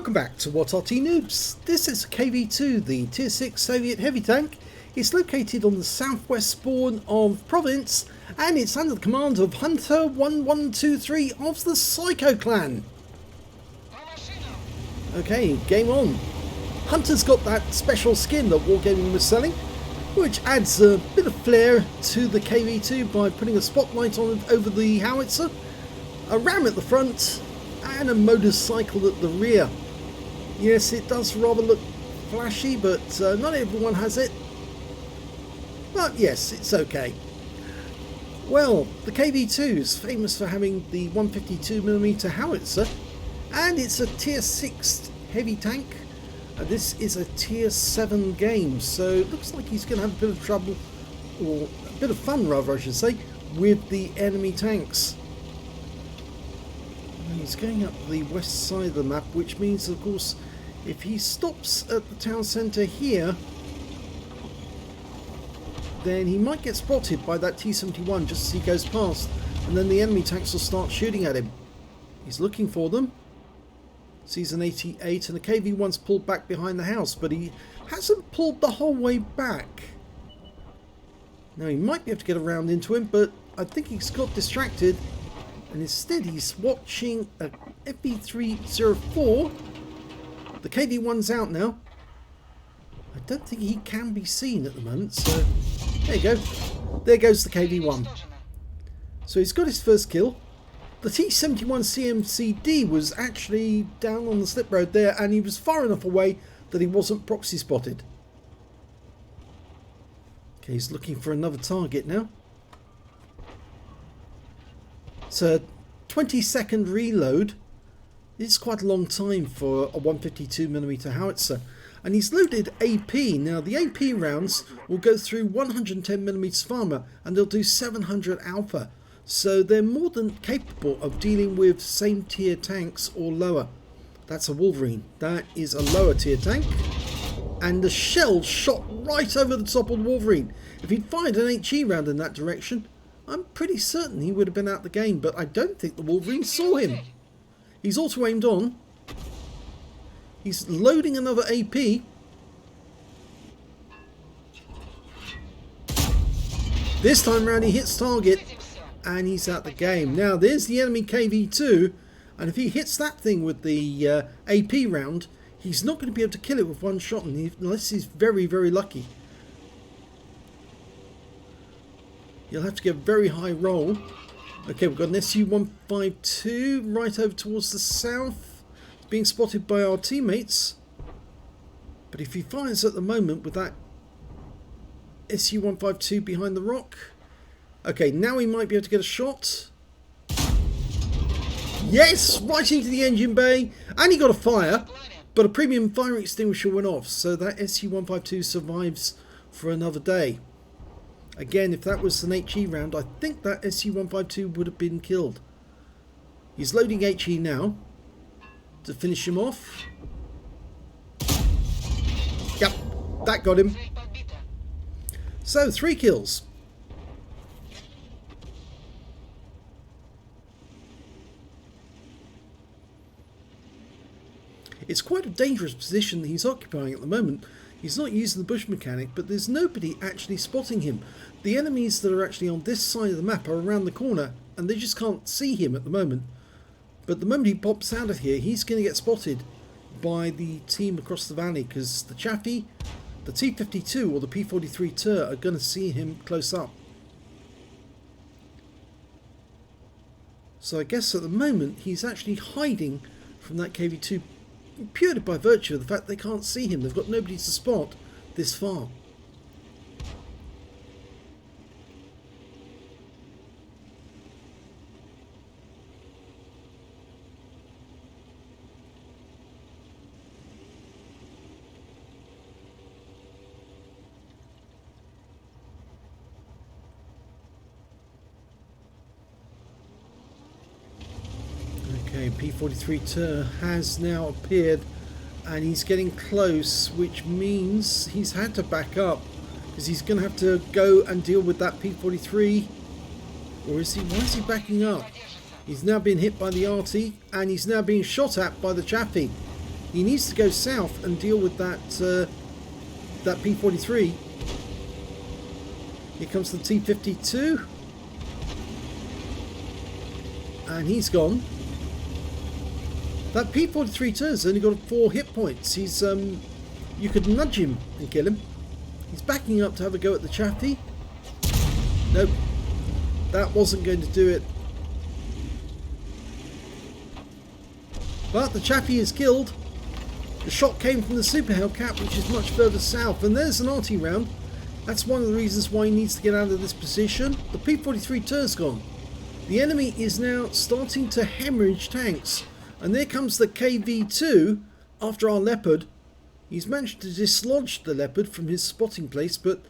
Welcome back to What Arty Noobs. This is KV-2, the Tier 6 Soviet heavy tank. It's located on the southwest spawn of Province, and it's under the command of Hunter 1123 of the PSYCO clan. Okay, game on. Hunter's got that special skin that Wargaming was selling, which adds a bit of flair to the KV-2 by putting a spotlight on it over the howitzer, a ram at the front, and a motorcycle at the rear. Yes, it does rather look flashy, but not everyone has it. But yes, it's okay. Well, the KV-2 is famous for having the 152mm howitzer, and it's a Tier 6 heavy tank. This is a Tier 7 game, so it looks like he's going to have a bit of trouble, or a bit of fun rather I should say, with the enemy tanks. He's going up the west side of the map, which means of course if he stops at the town centre here, then he might get spotted by that T-71 just as he goes past, and then the enemy tanks will start shooting at him. He's looking for them, sees an 88, and the KV-1's pulled back behind the house, but he hasn't pulled the whole way back. Now he might be able to get around into him, but I think he's got distracted, and instead he's watching a FV304. The KV-1's out now. I don't think he can be seen at the moment, so there you go. There goes the KV-1. So he's got his first kill. The T-71 CMCD was actually down on the slip road there, and he was far enough away that he wasn't proxy spotted. Okay, he's looking for another target now. So 20-second reload. It's quite a long time for a 152mm howitzer, and he's loaded AP. Now the AP rounds will go through 110mm armour, and they'll do 700 alpha, so they're more than capable of dealing with same tier tanks or lower. That's a Wolverine. That is a lower tier tank, and the shell shot right over the top of the Wolverine. If he'd fired an HE round in that direction, I'm pretty certain he would have been out the game, but I don't think the Wolverine saw him. He's auto aimed on. He's loading another AP. This time round he hits target, and he's out the game. Now there's the enemy KV-2, and if he hits that thing with the AP round, he's not going to be able to kill it with one shot unless he's very, very lucky. You'll have to get a very high roll. Okay, we've got an SU-152 right over towards the south. It's being spotted by our teammates. But if he fires at the moment with that SU-152 behind the rock... Okay, now he might be able to get a shot. Yes! Right into the engine bay. And he got a fire. But a premium fire extinguisher went off. So that SU-152 survives for another day. Again, if that was an HE round, I think that SU-152 would have been killed. He's loading HE now to finish him off. Yep, that got him. So, 3 kills. It's quite a dangerous position that he's occupying at the moment. He's not using the bush mechanic, but there's nobody actually spotting him. The enemies that are actually on this side of the map are around the corner, and they just can't see him at the moment. But the moment he pops out of here, he's going to get spotted by the team across the valley, because the Chaffee, the T-52 or the P-43 Tur are going to see him close up. So I guess at the moment he's actually hiding from that KV-2 purely by virtue of the fact they can't see him. They've got nobody to spot this far. Okay, P-43 Tur has now appeared, and he's getting close, which means he's had to back up, because he's going to have to go and deal with that P-43. Or is he? Why is he backing up? He's now been hit by the Arty, and he's now being shot at by the Chaffee. He needs to go south and deal with that that P43. Here comes the T52. And he's gone. That P43 turn's only got 4 hit points. He's you could nudge him and kill him. He's backing up to have a go at the Chaffee. Nope. That wasn't going to do it. But the Chaffee is killed. The shot came from the Super Hellcat, which is much further south. And there's an Arty round. That's one of the reasons why he needs to get out of this position. The P43 turn's gone. The enemy is now starting to hemorrhage tanks. And there comes the KV-2 after our Leopard. He's managed to dislodge the Leopard from his spotting place, but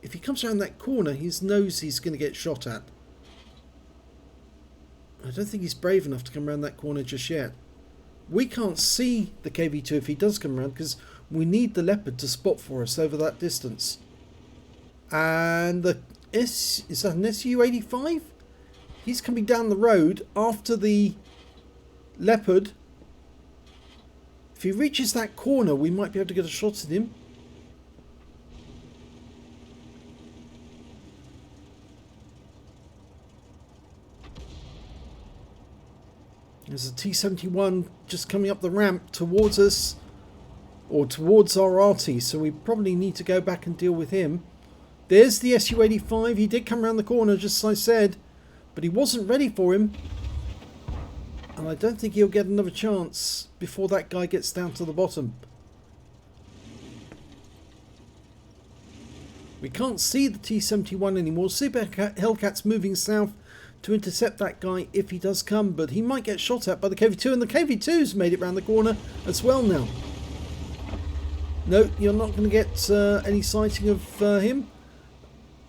if he comes around that corner, he knows he's going to get shot at. I don't think he's brave enough to come around that corner just yet. We can't see the KV-2 if he does come around, because we need the Leopard to spot for us over that distance. And the is that an Su-85? He's coming down the road after the Leopard. If he reaches that corner, we might be able to get a shot at him. There's a T-71 just coming up the ramp towards us, or towards our Arty, so we probably need to go back and deal with him. There's the Su-85. He did come around the corner, just as I said, but he wasn't ready for him. And I don't think he'll get another chance before that guy gets down to the bottom. We can't see the T-71 anymore. Super Hellcat's moving south to intercept that guy if he does come, but he might get shot at by the KV-2, and the KV-2's made it round the corner as well now. No, you're not going to get any sighting of him.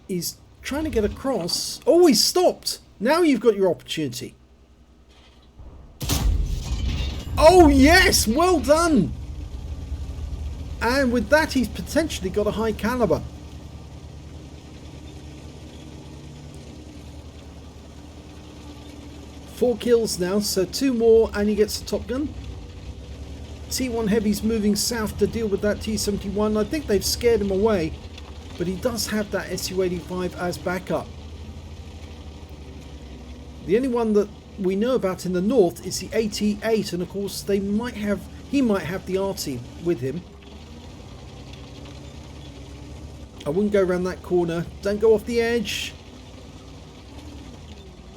He's trying to get across. Oh, he's stopped! Now you've got your opportunity. Oh yes, well done. And with that, he's potentially got a high caliber. Four kills now, so 2 more and he gets the Top Gun. T1 Heavy's moving south to deal with that T-71. I think they've scared him away, but he does have that Su-85 as backup. The only one that we know about in the north is the AT-8, and of course he might have the Arty with him. I wouldn't go around that corner. Don't go off the edge.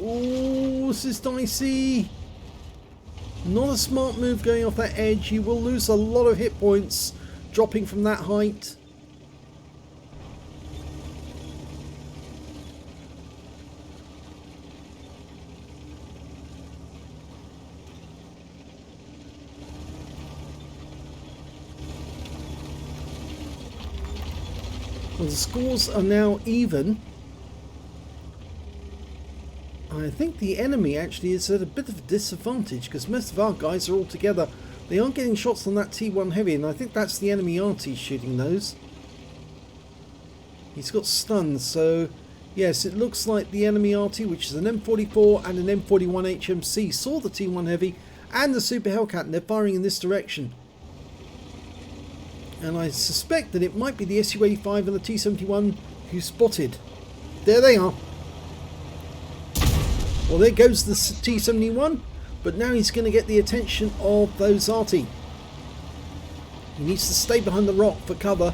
Oh, this is dicey. Not a smart move going off that edge. You will lose a lot of hit points dropping from that height. Well, the scores are now even. I think the enemy actually is at a bit of a disadvantage because most of our guys are all together. They aren't getting shots on that T1 Heavy, and I think that's the enemy Arty shooting those. He's got stuns, so yes, it looks like the enemy Arty, which is an M44 and an M41 HMC, saw the T1 Heavy and the Super Hellcat, and they're firing in this direction. And I suspect that it might be the Su-85 and the T-71 who spotted. There they are. Well, there goes the T-71, but now he's going to get the attention of those Arty. He needs to stay behind the rock for cover.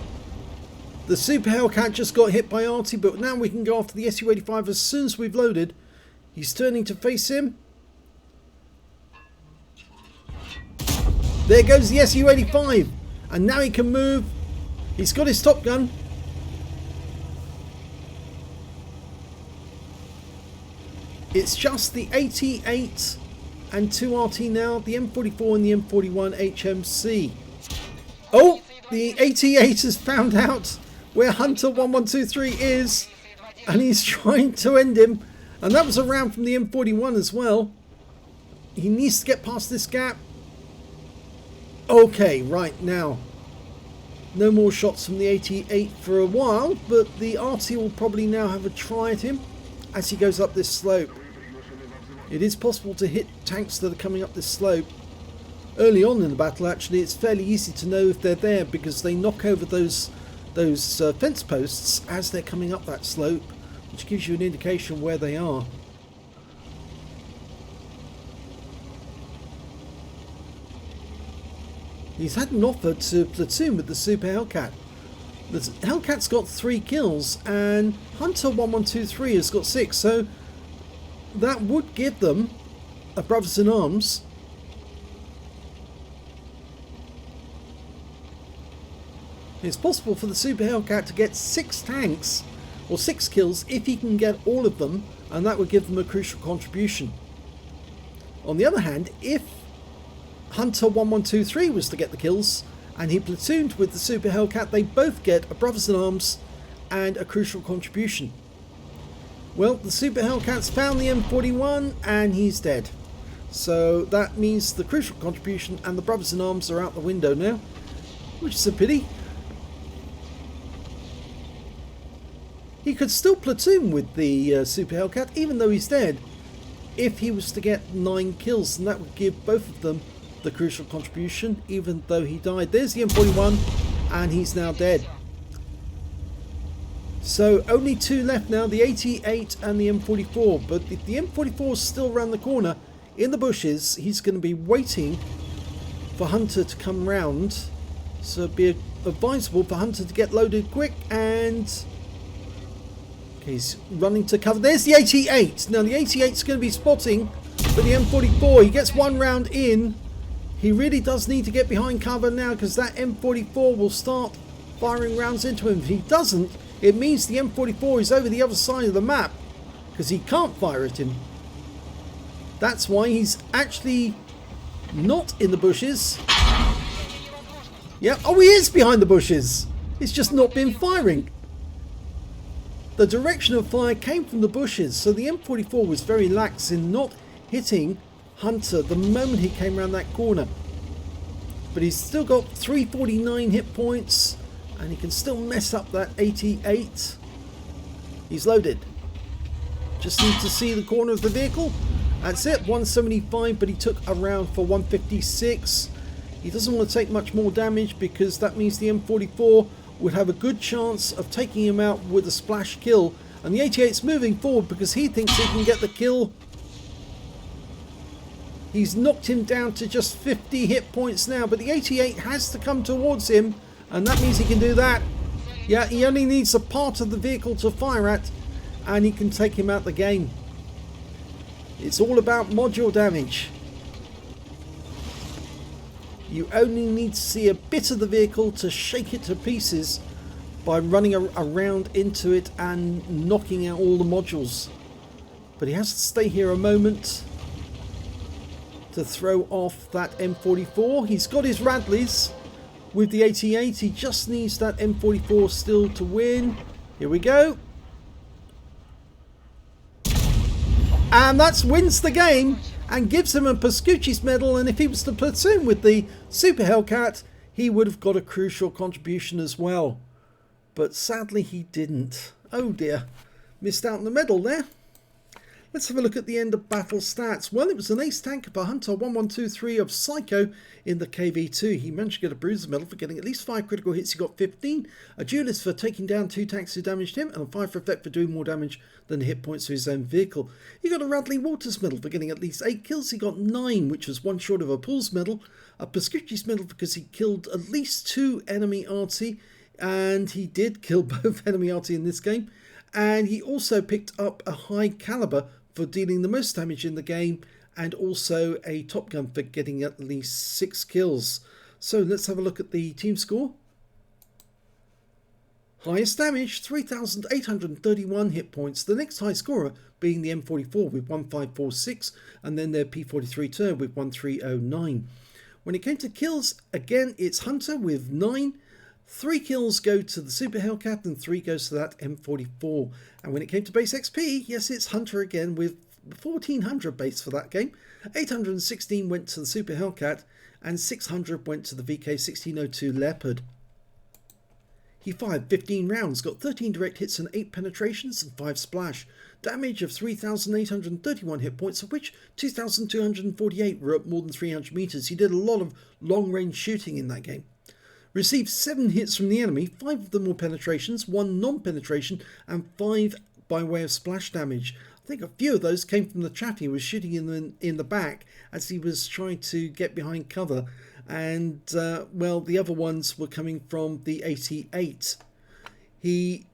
The Super Hellcat just got hit by Arty, but now we can go after the Su-85 as soon as we've loaded. He's turning to face him. There goes the Su-85. And now he can move. He's got his Top Gun. It's just the AT-8 and 2 Arty now. The M44 and the M41 HMC. Oh, the AT-8 has found out where Hunter 1123 is. And he's trying to end him. And that was a round from the M41 as well. He needs to get past this gap. Okay, right now. No more shots from the AT-8 for a while, but the Arty will probably now have a try at him as he goes up this slope. It is possible to hit tanks that are coming up this slope. early on in the battle, actually, it's fairly easy to know if they're there because they knock over those fence posts as they're coming up that slope, which gives you an indication where they are. He's had an offer to platoon with the Super Hellcat. The Hellcat's got 3 kills and Hunter 1123 has got 6, so that would give them a brothers in arms. It's possible for the Super Hellcat to get 6 tanks or 6 kills if he can get all of them, and that would give them a crucial contribution. On the other hand, if Hunter 1123 was to get the kills and he platooned with the Super Hellcat, they both get a brothers in arms and a crucial contribution. Well, the Super Hellcat's found the M41 and he's dead. So that means the crucial contribution and the brothers in arms are out the window now, which is a pity. He could still platoon with the Super Hellcat even though he's dead if he was to get 9 kills, and that would give both of them the crucial contribution even though he died. There's the M41 and he's now dead. So only 2 left now, the 88 and the M44, but if the M44 is still around the corner in the bushes, he's going to be waiting for Hunter to come round, so it'd be advisable for Hunter to get loaded quick. And okay, he's running to cover. There's the 88. Now the 88 is going to be spotting for the M44. He gets 1 round in. He really does need to get behind cover now because that M44 will start firing rounds into him. If he doesn't, it means the M44 is over the other side of the map because he can't fire at him. That's why he's actually not in the bushes. Yeah, oh, he is behind the bushes. It's just not been firing. The direction of fire came from the bushes, so the M44 was very lax in not hitting Hunter the moment he came around that corner. But he's still got 349 hit points and he can still mess up that 88. He's loaded. Just need to see the corner of the vehicle. That's it, 175, but he took a round for 156. He doesn't want to take much more damage because that means the M44 would have a good chance of taking him out with a splash kill. And the 88's moving forward because he thinks he can get the kill. He's knocked him down to just 50 hit points now, but the 88 has to come towards him, and that means he can do that. Yeah, he only needs a part of the vehicle to fire at, and he can take him out the game. It's all about module damage. You only need to see a bit of the vehicle to shake it to pieces by running around into it and knocking out all the modules. But he has to stay here a moment to throw off that M44. He's got his Radleys with the 88. He just needs that M44 still to win. Here we go. And that wins the game and gives him a Pascucci's medal, and if he was to platoon with the Super Hellcat, he would have got a crucial contribution as well. But sadly he didn't. Oh dear, missed out on the medal there. Let's have a look at the end of battle stats. Well, it was an ace tanker for Hunter 1123 of PSYCO in the KV-2. He managed to get a bruiser medal for getting at least 5 critical hits. He got 15. A duelist for taking down 2 tanks who damaged him, and a 5 for effect for doing more damage than the hit points of his own vehicle. He got a Radley Walters medal for getting at least 8 kills. He got 9, which was 1 short of a Pools medal. A Pascucci's medal because he killed at least 2 enemy Arty, and he did kill both enemy Arty in this game. And he also picked up a high caliber for dealing the most damage in the game, and also a Top Gun for getting at least 6 kills. So let's have a look at the team score. Highest damage, 3,831 hit points. The next high scorer being the M44 with 1546, and then their P43 turn with 1309. When it came to kills, again it's Hunter with 9. 3 kills go to the Super Hellcat and 3 goes to that M44. And when it came to base XP, yes, it's Hunter again with 1400 base for that game. 816 went to the Super Hellcat and 600 went to the VK1602 Leopard. He fired 15 rounds, got 13 direct hits and 8 penetrations and 5 splash. Damage of 3,831 hit points, of which 2,248 were up more than 300 meters. He did a lot of long-range shooting in that game. Received 7 hits from the enemy, 5 of them were penetrations, 1 non-penetration, and 5 by way of splash damage. I think a few of those came from the chap he was shooting in the back as he was trying to get behind cover. And, well, the other ones were coming from the 88. He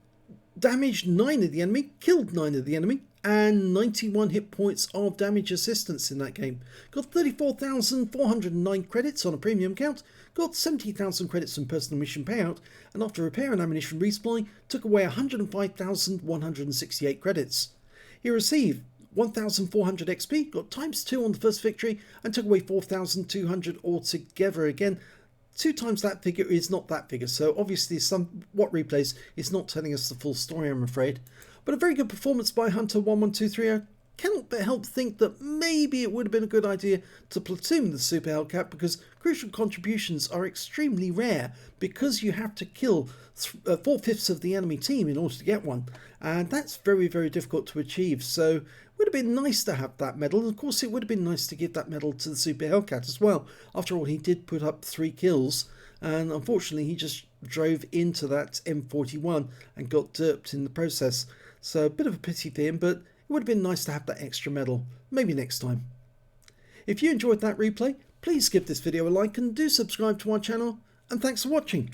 damaged 9 of the enemy, killed 9 of the enemy, and 91 hit points of damage assistance in that game. Got 34,409 credits on a premium count, got 70,000 credits from personal mission payout, and after repair and ammunition resupply, took away 105,168 credits. He received 1,400 XP, got ×2 on the first victory, and took away 4,200 altogether. Again, 2 times that figure is not that figure, so obviously what replays is not telling us the full story, I'm afraid. But a very good performance by Hunter1123. I cannot but help think that maybe it would have been a good idea to platoon the Super Hellcat, because crucial contributions are extremely rare, because you have to kill 4/5 of the enemy team in order to get one, and that's very, very difficult to achieve. So it would have been nice to have that medal, and of course it would have been nice to give that medal to the Super Hellcat as well. After all, he did put up 3 kills, and unfortunately he just drove into that M41 and got derped in the process. So a bit of a pity for him, but it would have been nice to have that extra medal. Maybe next time. If you enjoyed that replay, please give this video a like and do subscribe to our channel, and thanks for watching.